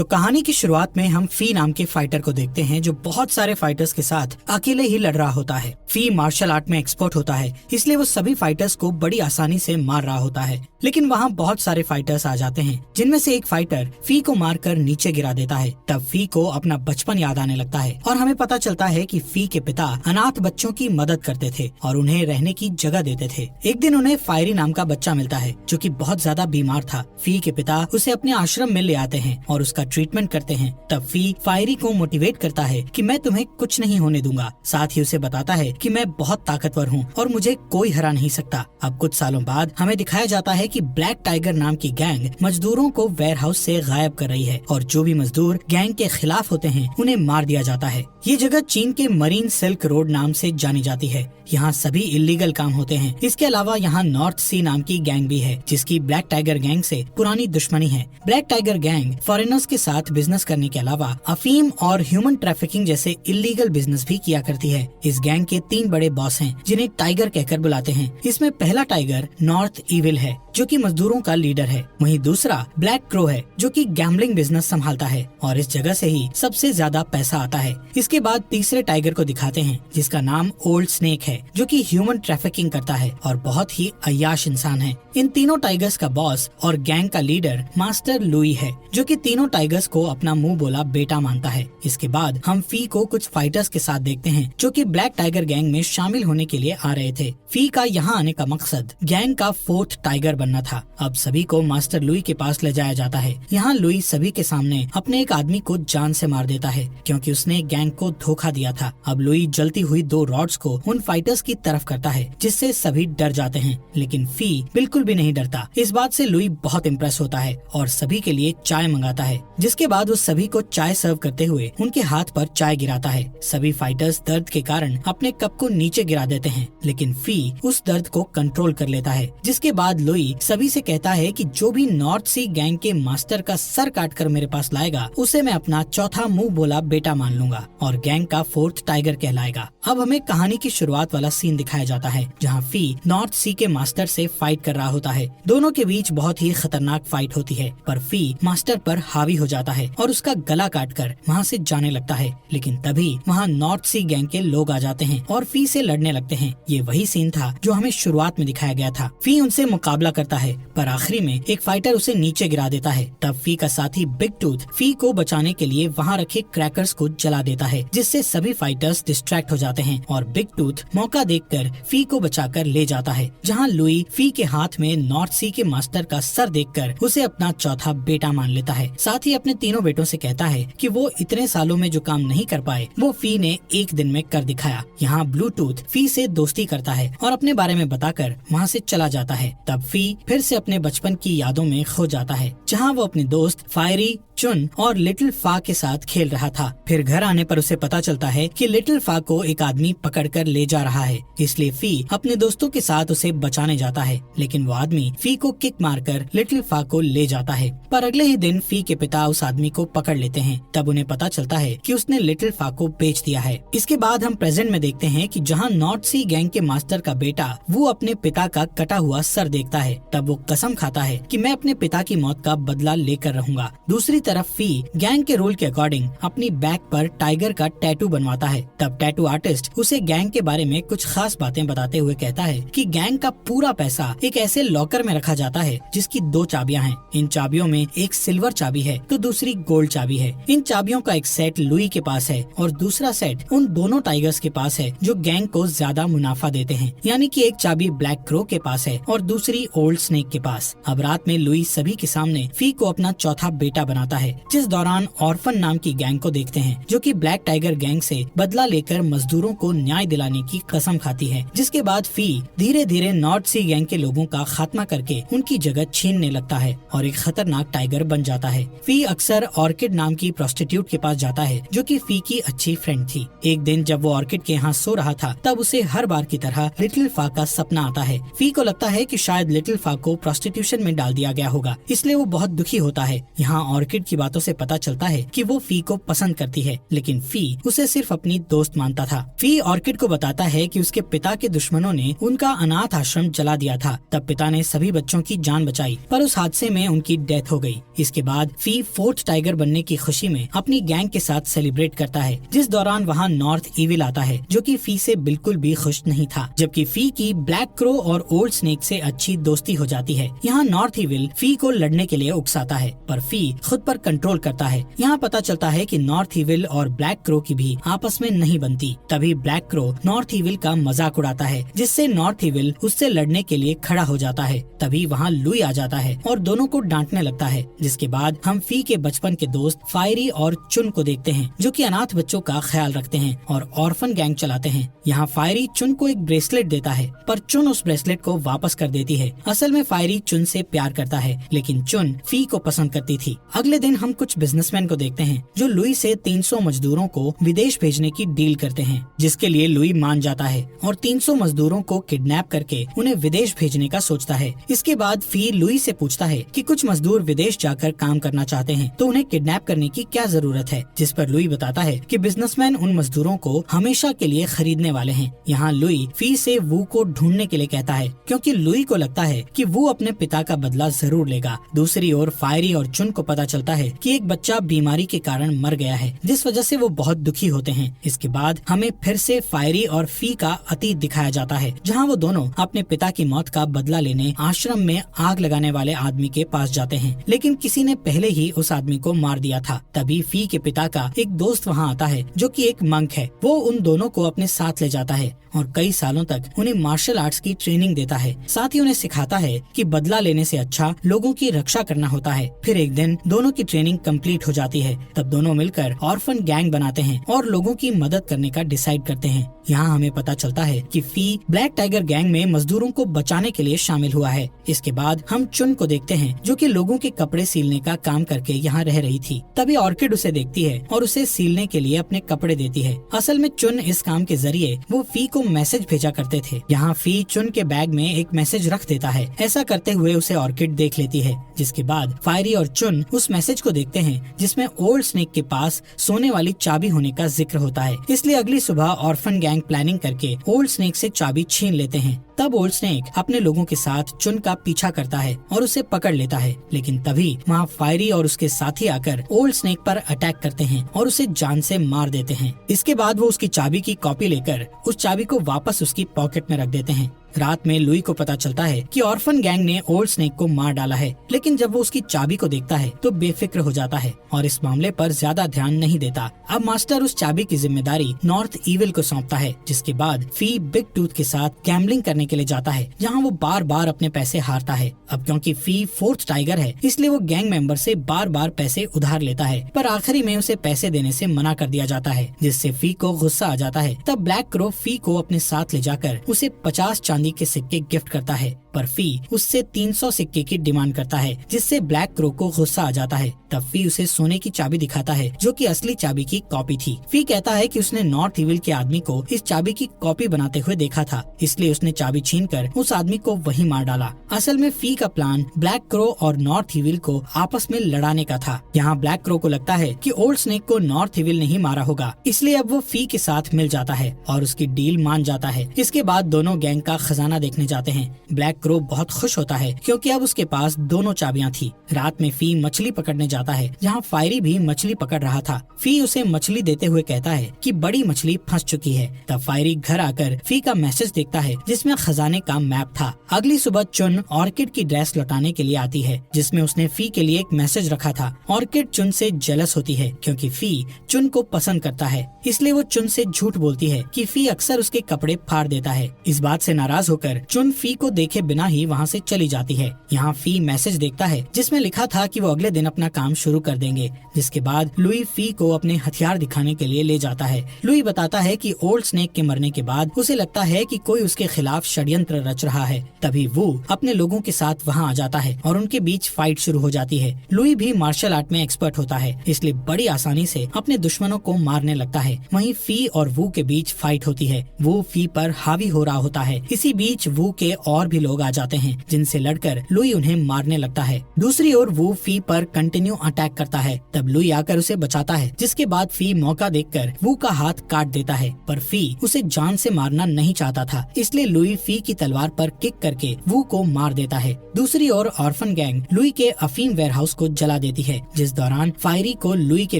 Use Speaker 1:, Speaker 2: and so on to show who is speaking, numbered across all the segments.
Speaker 1: तो कहानी की शुरुआत में हम फी नाम के फाइटर को देखते हैं जो बहुत सारे फाइटर्स के साथ अकेले ही लड़ रहा होता है। फी मार्शल आर्ट में एक्सपर्ट होता है, इसलिए वो सभी फाइटर्स को बड़ी आसानी से मार रहा होता है। लेकिन वहाँ बहुत सारे फाइटर्स आ जाते हैं, जिनमें से एक फाइटर फी को मारकर नीचे गिरा देता है। तब फी को अपना बचपन याद आने लगता है और हमें पता चलता है कि फी के पिता अनाथ बच्चों की मदद करते थे और उन्हें रहने की जगह देते थे। एक दिन उन्हें फायरी नाम का बच्चा मिलता है जो कि बहुत ज्यादा बीमार था। फी के पिता उसे अपने आश्रम में ले आते हैं और उसका ट्रीटमेंट करते हैं। तब फी फायरी को मोटिवेट करता है कि मैं तुम्हें कुछ नहीं होने दूंगा। साथ ही उसे बताता है कि मैं बहुत ताकतवर हूँ और मुझे कोई हरा नहीं सकता। अब कुछ सालों बाद हमें दिखाया जाता है कि ब्लैक टाइगर नाम की गैंग मजदूरों को वेयर हाउस से गायब कर रही है और जो भी मजदूर गैंग के खिलाफ होते हैं उन्हें मार दिया जाता है। ये जगह चीन के मरीन सिल्क रोड नाम से जानी जाती है। यहाँ सभी इलीगल काम होते हैं। इसके अलावा यहाँ नॉर्थ सी नाम की गैंग भी है जिसकी ब्लैक टाइगर गैंग से पुरानी दुश्मनी है। ब्लैक टाइगर गैंग फॉरेनर्स के साथ बिजनेस करने के अलावा अफीम और ह्यूमन ट्रैफिकिंग जैसे इलीगल बिजनेस भी किया करती है। इस गैंग के 3 बड़े बॉस हैं जिन्हें टाइगर कहकर बुलाते हैं। इसमें पहला टाइगर नॉर्थ इविल है जो कि मजदूरों का लीडर है। वहीं दूसरा ब्लैक क्रो है जो कि गैम्बलिंग बिजनेस संभालता है और इस जगह से ही सबसे ज्यादा पैसा आता है। इसके बाद तीसरे टाइगर को दिखाते हैं जिसका नाम ओल्ड स्नेक है जो कि ह्यूमन ट्रैफिकिंग करता है और बहुत ही अय्याश इंसान है। इन तीनों टाइगर्स का बॉस और गैंग का लीडर मास्टर लुई है जो कि तीनों टाइगर्स को अपना मुंह बोला बेटा मानता है। इसके बाद हम फी को कुछ फाइटर्स के साथ देखते हैं जो कि ब्लैक टाइगर गैंग में शामिल होने के लिए आ रहे थे। फी का यहाँ आने का मकसद गैंग का 4th टाइगर बनना था। अब सभी को मास्टर लुई के पास ले जाया जाता है। यहाँ लुई सभी के सामने अपने एक आदमी को जान से मार देता है क्योंकि उसने गैंग को धोखा दिया था। अब लुई जलती हुई 2 रॉड्स को उन फाइटर्स की तरफ करता है जिससे सभी डर जाते हैं, लेकिन फी बिल्कुल भी नहीं डरता। इस बात से लुई बहुत इम्प्रेस होता है और सभी के लिए चाय मंगाता है। जिसके बाद वो सभी को चाय सर्व करते हुए उनके हाथ पर चाय गिराता है। सभी फाइटर्स दर्द के कारण अपने कप को नीचे गिरा देते हैं, लेकिन फी उस दर्द को कंट्रोल कर लेता है। जिसके बाद लुई सभी से कहता है कि जो भी नॉर्थ सी गैंग के मास्टर का सर काट कर मेरे पास लाएगा उसे मैं अपना चौथा मुंह बोला बेटा मान लूंगा और गैंग का 4th टाइगर कहलाएगा। अब हमें कहानी की शुरुआत वाला सीन दिखाया जाता है जहाँ फी नॉर्थ सी के मास्टर से फाइट कर रहा होता है। दोनों के बीच बहुत ही खतरनाक फाइट होती है पर फी मास्टर पर हावी हो जाता है और उसका गला काट कर वहाँ से जाने लगता है। लेकिन तभी वहाँ नॉर्थ सी गैंग के लोग आ जाते हैं और फी से लड़ने लगते हैं। ये वही सीन था जो हमें शुरुआत में दिखाया गया था। फी उनसे मुकाबला करता है पर आखिरी में एक फाइटर उसे नीचे गिरा देता है। तब फी का साथी बिग टूथ फी को बचाने के लिए वहाँ रखे क्रैकर्स को जला देता है जिससे सभी फाइटर्स डिस्ट्रैक्ट हो जाते हैं और बिग टूथ मौका देखकर फी को बचाकर ले जाता है। जहाँ लुई फी के हाथ में नॉर्थ सी के मास्टर का सर देखकर उसे अपना चौथा बेटा मान लेता है। साथ ही अपने तीनों बेटों से कहता है कि वो इतने सालों में जो काम नहीं कर पाए वो फी ने एक दिन में कर दिखाया। यहाँ ब्लूटूथ फी से दोस्ती करता है और अपने बारे में बताकर वहाँ से चला जाता है। तब फी फिर से अपने बचपन की यादों में खो जाता है जहाँ वो अपने दोस्त फायरी, चुन और लिटिल फा के साथ खेल रहा था। फिर घर आने पर उसे पता चलता है कि लिटिल फा को एक आदमी पकड़कर ले जा रहा है, इसलिए फी अपने दोस्तों के साथ उसे बचाने जाता है। लेकिन वो आदमी फी को किक मारकर लिटिल फा को ले जाता है। पर अगले ही दिन फी के पिता उस आदमी को पकड़ लेते हैं। तब उन्हें पता चलता है कि उसने लिटिल फा को बेच दिया है। इसके बाद हम प्रेजेंट में देखते हैं कि जहाँ नॉर्थ सी गैंग के मास्टर का बेटा वो अपने पिता का कटा हुआ सर देखता है, तब वो कसम खाता है कि मैं अपने पिता की मौत का बदला लेकर रहूंगा। दूसरी तरफ फी गैंग के रूल के अकॉर्डिंग अपनी बैक पर टाइगर का टैटू बनवाता है। तब टैटू आर्टिस्ट उसे गैंग के बारे में कुछ खास बातें बताते हुए कहता है कि गैंग का पूरा पैसा एक ऐसे लॉकर में रखा जाता है जिसकी 2 चाबियां हैं। इन चाबियों में एक सिल्वर चाबी है तो दूसरी गोल्ड चाबी है। इन चाबियों का एक सेट लुई के पास है और दूसरा सेट उन दोनों टाइगर्स के पास है जो गैंग को ज्यादा मुनाफा देते हैं, यानी कि एक चाबी ब्लैक क्रो के पास है और दूसरी ओल्ड स्नेक के पास। अब रात में लुई सभी के सामने फी को अपना चौथा बेटा बनाता है। जिस दौरान ऑर्फन नाम की गैंग को देखते हैं जो कि ब्लैक टाइगर गैंग से बदला लेकर मजदूरों को न्याय दिलाने की कसम खाती है। जिसके बाद फी धीरे धीरे नॉर्थ सी गैंग के लोगों का खात्मा करके उनकी जगह छीनने लगता है और एक खतरनाक टाइगर बन जाता है। फी अक्सर ऑर्किड नाम की प्रोस्टिट्यूट के पास जाता है जो कि फी की अच्छी फ्रेंड थी। एक दिन जब वो ऑर्किड के यहाँ सो रहा था तब उसे हर बार की तरह लिटिल फा का सपना आता है। फी को लगता है कि शायद लिटिल फा को प्रोस्टिट्यूशन में डाल दिया गया होगा, इसलिए वो बहुत दुखी होता है। यहाँ ऑर्किड ऑर्किड की बातों से पता चलता है कि वो फी को पसंद करती है, लेकिन फी उसे सिर्फ अपनी दोस्त मानता था। फी ऑर्किड को बताता है कि उसके पिता के दुश्मनों ने उनका अनाथ आश्रम जला दिया था। तब पिता ने सभी बच्चों की जान बचाई, पर उस हादसे में उनकी डेथ हो गई। इसके बाद फी फोर्थ टाइगर बनने की खुशी में अपनी गैंग के साथ सेलिब्रेट करता है, जिस दौरान वहाँ नॉर्थ इविल आता है, जो कि फी से बिल्कुल भी खुश नहीं था। जबकि फी की ब्लैक क्रो और ओल्ड स्नेक से अच्छी दोस्ती हो जाती है। यहाँ नॉर्थ इविल फी को लड़ने के लिए उकसाता है, पर फी खुद पर कंट्रोल करता है। यहाँ पता चलता है कि नॉर्थ इविल और ब्लैक क्रो की भी आपस में नहीं बनती। तभी ब्लैक क्रो नॉर्थ इविल का मजाक उड़ाता है, जिससे नॉर्थ इविल उससे लड़ने के लिए खड़ा हो जाता है। तभी वहाँ लुई आ जाता है और दोनों को डांटने लगता है। जिसके बाद हम फी के बचपन के दोस्त फायरी और चुन को देखते हैं, जो कि अनाथ बच्चों का ख्याल रखते हैं और ऑर्फन गैंग चलाते हैं। यहाँ फायरी चुन को एक ब्रेसलेट देता है, पर चुन उस ब्रेसलेट को वापस कर देती है। असल में फायरी चुन से प्यार करता है, लेकिन चुन फी को पसंद करती थी। अगले दिन हम कुछ बिजनेसमैन को देखते हैं, जो लुई से 300 मजदूरों को विदेश भेजने की डील करते हैं, जिसके लिए लुई मान जाता है और 300 मजदूरों को किडनैप करके उन्हें विदेश भेजने का सोचता है। इसके बाद फी लुई से पूछता है कि कुछ मजदूर विदेश जाकर काम करना चाहते हैं, तो उन्हें किडनैप करने की क्या जरूरत है। जिस पर लुई बताता है कि बिजनेसमैन उन मजदूरों को हमेशा के लिए खरीदने वाले हैं। यहाँ लुई फी से वू को ढूंढने के लिए कहता है, क्योंकि लुई को लगता है कि वो अपने पिता का बदला जरूर लेगा। दूसरी ओर फायरी और चुन को पता चलता है कि एक बच्चा बीमारी के कारण मर गया है, जिस वजह से वो बहुत दुखी होते हैं। इसके बाद हमें फिर से फायरी और फी का अतीत दिखाया जाता है, जहाँ वो दोनों अपने पिता की मौत का बदला लेने आश्रम में आग लगाने वाले आदमी के पास जाते हैं, लेकिन किसी ने पहले ही उस आदमी को मार दिया था। तभी फी के पिता का एक दोस्त वहाँ आता है, जो कि एक मंक है। वो उन दोनों को अपने साथ ले जाता है और कई सालों तक उन्हें मार्शल आर्ट्स की ट्रेनिंग देता है। साथ ही उन्हें सिखाता है कि बदला लेने से अच्छा लोगों की रक्षा करना होता है। फिर एक दिन दोनों की ट्रेनिंग कंप्लीट हो जाती है। तब दोनों मिलकर ऑर्फन गैंग बनाते हैं और लोगों की मदद करने का डिसाइड करते हैं। यहाँ हमें पता चलता है कि फी ब्लैक टाइगर गैंग में मजदूरों को बचाने के लिए शामिल हुआ है। इसके बाद हम चुन को देखते हैं, जो कि लोगों के कपड़े सीलने का काम करके यहाँ रह रही थी। तभी ऑर्किड उसे देखती है और उसे सीलने के लिए अपने कपड़े देती है। असल में चुन इस काम के जरिए वो फी को मैसेज भेजा करते थे। यहाँ फी चुन के बैग में एक मैसेज रख देता है। ऐसा करते हुए उसे ऑर्किड देख लेती है, जिसके बाद फायरी और चुन उस मैसेज को देखते हैं, जिसमें ओल्ड स्नेक के पास सोने वाली चाबी होने का जिक्र होता है। इसलिए अगली सुबह ऑर्फन गैंग प्लानिंग करके ओल्ड स्नेक से चाबी छीन लेते हैं। तब ओल्ड स्नेक अपने लोगों के साथ चुन का पीछा करता है और उसे पकड़ लेता है, लेकिन तभी वहाँ फायरी और उसके साथी आकर ओल्ड स्नेक पर अटैक करते हैं और उसे जान से मार देते हैं। इसके बाद वो उसकी चाबी की कॉपी लेकर उस चाबी को वापस उसकी पॉकेट में रख देते हैं। रात में लुई को पता चलता है कि ऑर्फन गैंग ने ओल्ड स्नेक को मार डाला है, लेकिन जब वो उसकी चाबी को देखता है तो बेफिक्र हो जाता है और इस मामले पर ज्यादा ध्यान नहीं देता। अब मास्टर उस चाबी की जिम्मेदारी नॉर्थ इविल को सौंपता है, जिसके बाद फी बिग टूथ के साथ गैम्बलिंग करने के लिए जाता है, जहाँ वो बार बार अपने पैसे हारता है। अब क्योंकि फी फोर्थ टाइगर है, इसलिए वो गैंग मेंबर से बार बार पैसे उधार लेता है, पर आखिरी में उसे पैसे देने से मना कर दिया जाता है, जिससे फी को गुस्सा आ जाता है। तब ब्लैक क्रो फी को अपने साथ ले जाकर उसे 50 चांदी के सिक्के गिफ्ट करता है, पर फी उससे 300 सिक्के की डिमांड करता है, जिससे ब्लैक क्रो को गुस्सा आ जाता है। तब फी उसे सोने की चाबी दिखाता है, जो कि असली चाबी की कॉपी थी। फी कहता है कि उसने नॉर्थ इविल के आदमी को इस चाबी की कॉपी बनाते हुए देखा था, इसलिए उसने चाबी छीनकर उस आदमी को वहीं मार डाला। असल में फी का प्लान ब्लैक क्रो और नॉर्थ इविल को आपस में लड़ाने का था। यहाँ ब्लैक क्रो को लगता है कि ओल्ड स्नेक को नॉर्थ इविल ने ही मारा होगा, इसलिए अब वो फी के साथ मिल जाता है और उसकी डील मान जाता है। इसके बाद दोनों गैंग का खजाना देखने जाते हैं। ब्लैक क्रो बहुत खुश होता है, क्योंकि अब उसके पास दोनों चाबियां थी। रात में फी मछली पकड़ने जाता है, जहाँ फायरी भी मछली पकड़ रहा था। फी उसे मछली देते हुए कहता है कि बड़ी मछली फंस चुकी है। तब फायरी घर आकर फी का मैसेज देखता है, जिसमें खजाने का मैप था। अगली सुबह चुन ऑर्किड की ड्रेस लौटाने के लिए आती है, जिसमें उसने फी के लिए एक मैसेज रखा था। ऑर्किड चुन से जेलस होती है, क्योंकि फी चुन को पसंद करता है, इसलिए वो चुन से झूठ बोलती है कि फी अक्सर उसके कपड़े फाड़ देता है। इस बात से नाराज होकर चुन फी को देखे बिना ही वहाँ से चली जाती है। यहाँ फी मैसेज देखता है, जिसमें लिखा था कि वो अगले दिन अपना काम शुरू कर देंगे। जिसके बाद लुई फी को अपने हथियार दिखाने के लिए ले जाता है। लुई बताता है कि ओल्ड स्नेक के मरने के बाद उसे लगता है कि कोई उसके खिलाफ षड्यंत्र रच रहा है। तभी वो अपने लोगों के साथ वहाँ आ जाता है और उनके बीच फाइट शुरू हो जाती है। लुई भी मार्शल आर्ट में एक्सपर्ट होता है, इसलिए बड़ी आसानी से अपने दुश्मनों को मारने लगता है। वहीं फी और वू के बीच फाइट होती है। वो फी पर हावी हो रहा होता है। इसी बीच वू के और भी लोग लोग आ जाते हैं जिनसे लड़कर लुई उन्हें मारने लगता है। दूसरी ओर वो फी पर कंटिन्यू अटैक करता है। तब लुई आकर उसे बचाता है, जिसके बाद फी मौका देखकर वू का हाथ काट देता है। पर फी उसे जान से मारना नहीं चाहता था, इसलिए लुई फी की तलवार पर किक करके वू को मार देता है। दूसरी ओर ऑर्फन गैंग लुई के अफीम वेयरहाउस को जला देती है, जिस दौरान फायरी को लुई के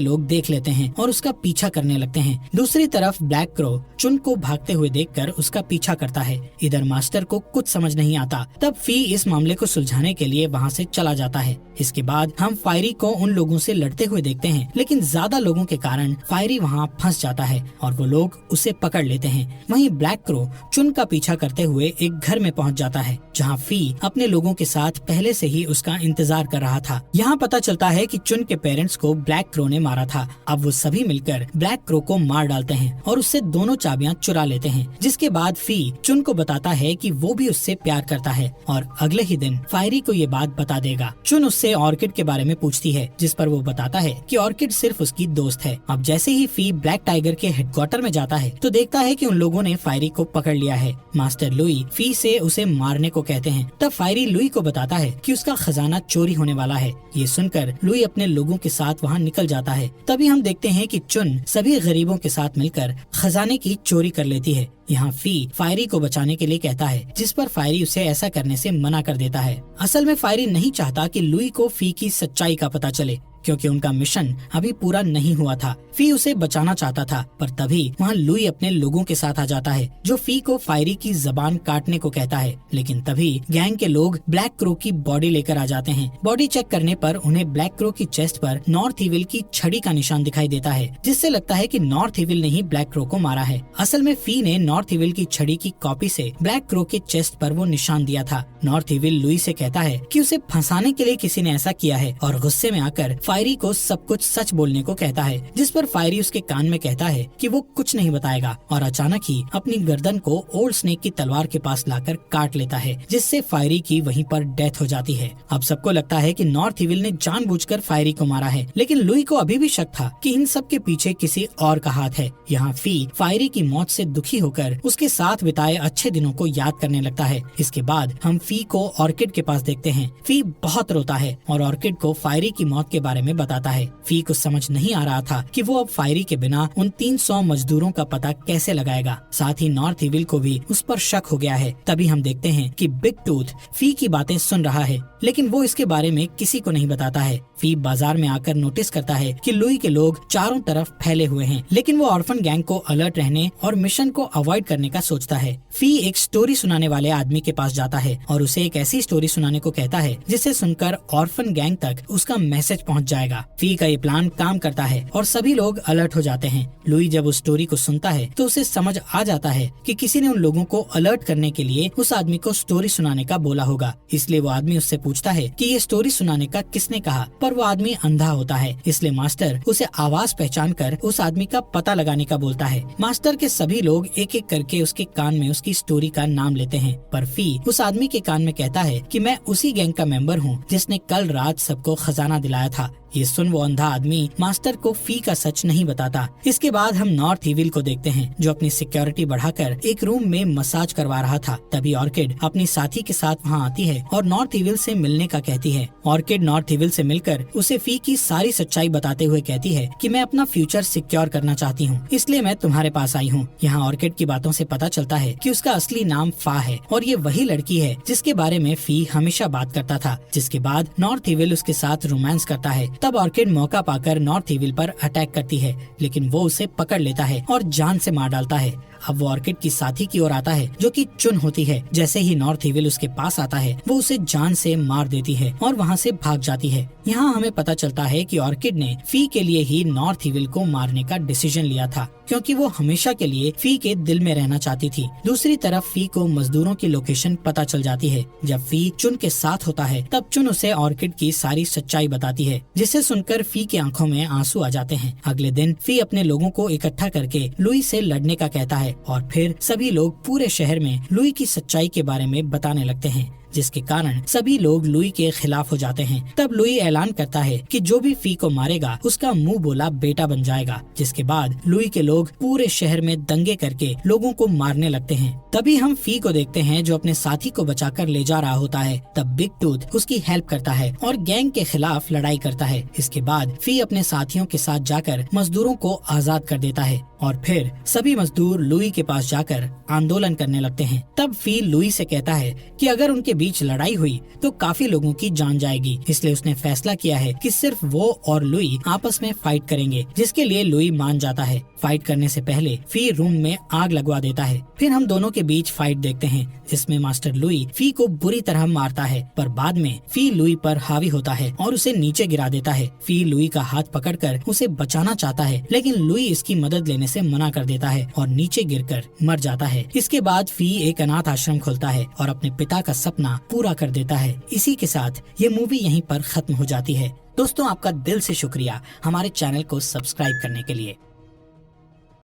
Speaker 1: लोग देख लेते हैं और उसका पीछा करने लगते हैं। दूसरी तरफ ब्लैक क्रो चुन को भागते हुए देखकर उसका पीछा करता है। इधर मास्टर को कुछ समझ नहीं आता। तब फी इस मामले को सुलझाने के लिए वहाँ से चला जाता है। इसके बाद हम फायरी को उन लोगों से लड़ते हुए देखते हैं, लेकिन ज्यादा लोगों के कारण फायरी वहाँ फंस जाता है और वो लोग उसे पकड़ लेते हैं। वहीं ब्लैक क्रो चुन का पीछा करते हुए एक घर में पहुँच जाता है, जहाँ फी अपने लोगों के साथ पहले से ही उसका इंतजार कर रहा था। यहाँ पता चलता है कि चुन के पेरेंट्स को ब्लैक क्रो ने मारा था। अब वो सभी मिलकर ब्लैक क्रो को मार डालते हैं और उससे दोनों चाबियां चुरा लेते हैं, जिसके बाद फी चुन को बताता है कि वो भी उससे प्यार करता है और अगले ही दिन फायरी को ये बात बता देगा। चुन उससे ऑर्किड के बारे में पूछती है, जिस पर वो बताता है कि ऑर्किड सिर्फ उसकी दोस्त है। अब जैसे ही फी ब्लैक टाइगर के हेडक्वार्टर में जाता है तो देखता है कि उन लोगों ने फायरी को पकड़ लिया है। मास्टर लुई फी से उसे मारने को कहते हैं। तब फायरी लुई को बताता है कि उसका खजाना चोरी होने वाला है। ये सुनकर लुई अपने लोगों के साथ वहाँ निकल जाता है। तभी हम देखते हैं कि चुन सभी गरीबों के साथ मिलकर खजाने की चोरी कर लेती है। यहाँ फी फायरी को बचाने के लिए कहता है, जिस पर फायरी उसे ऐसा करने से मना कर देता है। असल में फायरी नहीं चाहता कि लुई को फी की सच्चाई का पता चले, क्योंकि उनका मिशन अभी पूरा नहीं हुआ था। फी उसे बचाना चाहता था, पर तभी वहाँ लुई अपने लोगों के साथ आ जाता है, जो फी को फायरी की जबान काटने को कहता है। लेकिन तभी गैंग के लोग ब्लैक क्रो की बॉडी लेकर आ जाते हैं। बॉडी चेक करने पर उन्हें ब्लैक क्रो की चेस्ट पर नॉर्थ इविल की छड़ी का निशान दिखाई देता है, जिससे लगता है कि नॉर्थ इविल ने ही ब्लैक क्रो को मारा है। असल में फी ने नॉर्थ इविल की छड़ी की कॉपी से ब्लैक क्रो के चेस्ट पर वो निशान दिया था। नॉर्थ इविल लुई से कहता है कि उसे फंसाने के लिए किसी ने ऐसा किया है और गुस्से में आकर फायरी को सब कुछ सच बोलने को कहता है, जिस पर फायरी उसके कान में कहता है कि वो कुछ नहीं बताएगा और अचानक ही अपनी गर्दन को ओल्ड स्नेक की तलवार के पास लाकर काट लेता है, जिससे फायरी की वहीं पर डेथ हो जाती है। अब सबको लगता है कि नॉर्थ इविल ने जानबूझकर फायरी को मारा है, लेकिन लुई को अभी भी शक था कि इन सब के पीछे किसी और का हाथ है। यहाँ फी फायरी की मौत से दुखी होकर उसके साथ बिताए अच्छे दिनों को याद करने लगता है। इसके बाद हम फी को ऑर्किड के पास देखते हैं। फी बहुत रोता है और ऑर्किड को फायरी की मौत के बारे में बताता है। फी को समझ नहीं आ रहा था कि वो अब फायरी के बिना उन 300 मजदूरों का पता कैसे लगाएगा। साथ ही नॉर्थ इविल को भी उस पर शक हो गया है। तभी हम देखते हैं कि बिग टूथ फी की बातें सुन रहा है, लेकिन वो इसके बारे में किसी को नहीं बताता है। फी बाजार में आकर नोटिस करता है कि लुई के लोग चारों तरफ फैले हुए हैं, लेकिन वो ऑर्फन गैंग को अलर्ट रहने और मिशन को अवॉइड करने का सोचता है। फी एक स्टोरी सुनाने वाले आदमी के पास जाता है और उसे एक ऐसी स्टोरी सुनाने को कहता है जिसे सुनकर ऑर्फन गैंग तक उसका मैसेज पहुंच जाएगा। फी का ये प्लान काम करता है और सभी लोग अलर्ट हो जाते हैं। लुई जब उस स्टोरी को सुनता है तो उसे समझ आ जाता है कि किसी ने उन लोगों को अलर्ट करने के लिए उस आदमी को स्टोरी सुनाने का बोला होगा। इसलिए वो आदमी उससे पूछता है कि ये स्टोरी सुनाने का किसने कहा, पर वो आदमी अंधा होता है। इसलिए मास्टर उसे आवाज पहचान कर उस आदमी का पता लगाने का बोलता है। मास्टर के सभी लोग एक एक करके उसके कान में उसकी स्टोरी का नाम लेते हैं, पर फी उस आदमी के कान में कहता है कि मैं उसी गैंग का मेंबर हूँ जिसने कल रात सबको खजाना दिलाया था। ये सुन वो अंधा आदमी मास्टर को फी का सच नहीं बताता। इसके बाद हम नॉर्थ इविल को देखते हैं, जो अपनी सिक्योरिटी बढ़ाकर एक रूम में मसाज करवा रहा था। तभी ऑर्किड अपनी साथी के साथ वहाँ आती है और नॉर्थ इविल से मिलने का कहती है। ऑर्किड नॉर्थ इविल से मिलकर उसे फी की सारी सच्चाई बताते हुए कहती है कि मैं अपना फ्यूचर सिक्योर करना चाहती हूँ, इसलिए मैं तुम्हारे पास आई हूँ। यहाँ ऑर्किड की बातों से पता चलता है कि उसका असली नाम फा है और ये वही लड़की है जिसके बारे में फी हमेशा बात करता था। जिसके बाद नॉर्थ इविल उसके साथ रोमांस करता है। तब ऑर्किड मौका पाकर नॉर्थ इविल पर अटैक करती है, लेकिन वो उसे पकड़ लेता है और जान से मार डालता है। अब वो ऑर्किड की साथी की ओर आता है, जो कि चुन होती है। जैसे ही नॉर्थ इविल उसके पास आता है, वो उसे जान से मार देती है और वहाँ से भाग जाती है। यहाँ हमें पता चलता है कि ऑर्किड ने फी के लिए ही नॉर्थ इविल को मारने का डिसीजन लिया था, क्योंकि वो हमेशा के लिए फी के दिल में रहना चाहती थी। दूसरी तरफ फी को मजदूरों की लोकेशन पता चल जाती है। जब फी चुन के साथ होता है, तब चुन उसे ऑर्किड की सारी सच्चाई बताती है, जिसे सुनकर फी की आंखों में आंसू आ जाते हैं। अगले दिन फी अपने लोगों को इकट्ठा करके लुई से लड़ने का कहता है और फिर सभी लोग पूरे शहर में लुई की सच्चाई के बारे में बताने लगते हैं। जिसके कारण सभी लोग लुई के खिलाफ हो जाते हैं। तब लुई ऐलान करता है कि जो भी फी को मारेगा उसका मुंह बोला बेटा बन जाएगा। जिसके बाद लुई के लोग पूरे शहर में दंगे करके लोगों को मारने लगते हैं। तभी हम फी को देखते हैं जो अपने साथी को बचाकर ले जा रहा होता है। तब बिग टूथ उसकी हेल्प करता है और गैंग के खिलाफ लड़ाई करता है। इसके बाद फी अपने साथियों के साथ जाकर मजदूरों को आजाद कर देता है और फिर सभी मजदूर लुई के पास जाकर आंदोलन करने लगते हैं। तब फी लुई से कहता है कि अगर उनके बीच लड़ाई हुई तो काफी लोगों की जान जाएगी, इसलिए उसने फैसला किया है कि सिर्फ वो और लुई आपस में फाइट करेंगे, जिसके लिए लुई मान जाता है। फाइट करने से पहले फी रूम में आग लगवा देता है। फिर हम दोनों के बीच फाइट देखते हैं जिसमें मास्टर लुई फी को बुरी तरह मारता है, पर बाद में फी लुई पर हावी होता है और उसे नीचे गिरा देता है। फी लुई का हाथ पकड़कर उसे बचाना चाहता है, लेकिन लुई इसकी मदद लेने से मना कर देता है और नीचे गिरकर मर जाता है। इसके बाद फी एक अनाथ आश्रम खोलता है और अपने पिता का सपना पूरा कर देता है। इसी के साथ ये मूवी यहीं पर खत्म हो जाती है। दोस्तों, आपका दिल से शुक्रिया हमारे चैनल को सब्सक्राइब करने के लिए।